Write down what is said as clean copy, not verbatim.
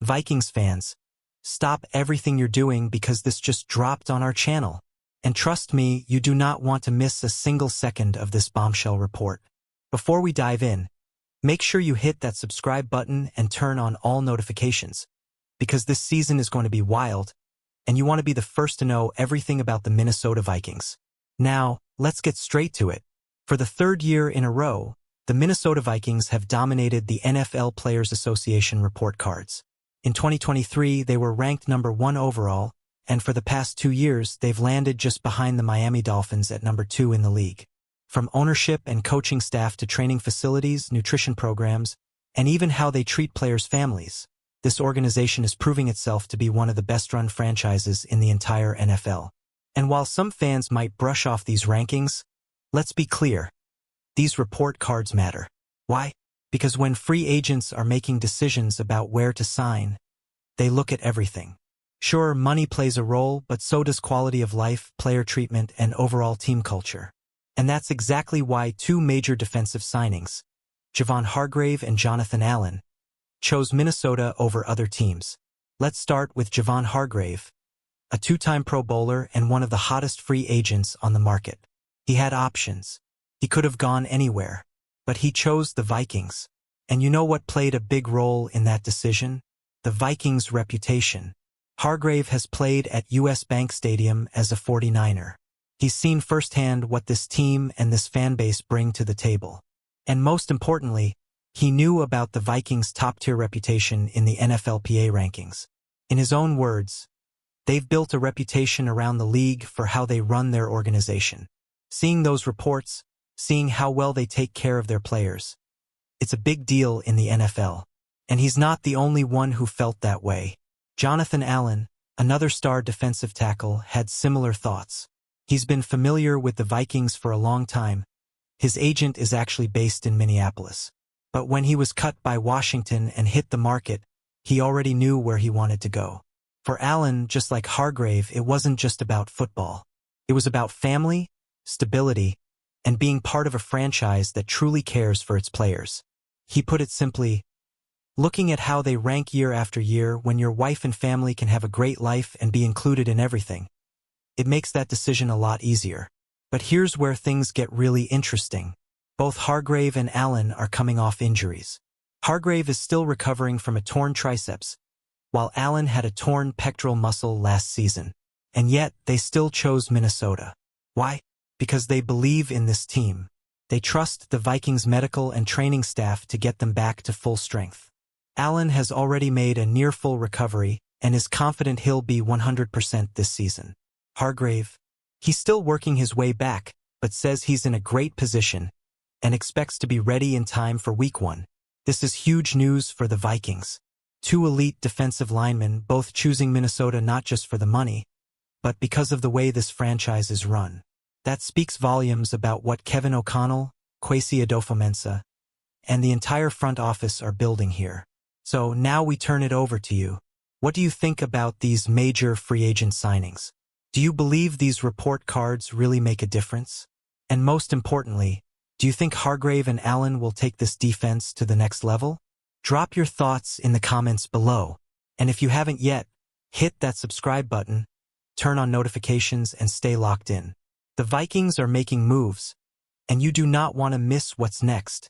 Vikings fans, stop everything you're doing because this just dropped on our channel. And trust me, you do not want to miss a single second of this bombshell report. Before we dive in, make sure you hit that subscribe button and turn on all notifications, because this season is going to be wild, and you want to be the first to know everything about the Minnesota Vikings. Now, let's get straight to it. For the third year in a row, the Minnesota Vikings have dominated the NFL Players Association report cards. In 2023, they were ranked number 1 overall, and for the past 2 years, they've landed just behind the Miami Dolphins at number 2 in the league. From ownership and coaching staff to training facilities, nutrition programs, and even how they treat players' families, this organization is proving itself to be one of the best-run franchises in the entire NFL. And while some fans might brush off these rankings, let's be clear, these report cards matter. Why? Because when free agents are making decisions about where to sign, they look at everything. Sure, money plays a role, but so does quality of life, player treatment, and overall team culture. And that's exactly why 2 major defensive signings, Javon Hargrave and Jonathan Allen, chose Minnesota over other teams. Let's start with Javon Hargrave, a 2-time Pro Bowler and one of the hottest free agents on the market. He had options. He could have gone anywhere, but he chose the Vikings. And you know what played a big role in that decision? The Vikings' reputation. Hargrave has played at US Bank Stadium as a 49er. He's seen firsthand what this team and this fan base bring to the table. And most importantly, he knew about the Vikings' top-tier reputation in the NFLPA rankings. In his own words, they've built a reputation around the league for how they run their organization. Seeing those reports, seeing how well they take care of their players, it's a big deal in the NFL. And he's not the only one who felt that way. Jonathan Allen, another star defensive tackle, had similar thoughts. He's been familiar with the Vikings for a long time. His agent is actually based in Minneapolis. But when he was cut by Washington and hit the market, he already knew where he wanted to go. For Allen, just like Hargrave, it wasn't just about football. It was about family, stability, and being part of a franchise that truly cares for its players. He put it simply, looking at how they rank year after year, when your wife and family can have a great life and be included in everything, it makes that decision a lot easier. But here's where things get really interesting. Both Hargrave and Allen are coming off injuries. Hargrave is still recovering from a torn triceps, while Allen had a torn pectoral muscle last season. And yet, they still chose Minnesota. Why? Because they believe in this team. They trust the Vikings' medical and training staff to get them back to full strength. Allen has already made a near-full recovery and is confident he'll be 100% this season. Hargrave, he's still working his way back, but says he's in a great position and expects to be ready in time for Week 1. This is huge news for the Vikings. 2 elite defensive linemen, both choosing Minnesota not just for the money, but because of the way this franchise is run. That speaks volumes about what Kevin O'Connell, Kwesi Adofo-Mensah, and the entire front office are building here. So now we turn it over to you. What do you think about these major free agent signings? Do you believe these report cards really make a difference? And most importantly, do you think Hargrave and Allen will take this defense to the next level? Drop your thoughts in the comments below. And if you haven't yet, hit that subscribe button, turn on notifications, and stay locked in. The Vikings are making moves, and you do not want to miss what's next.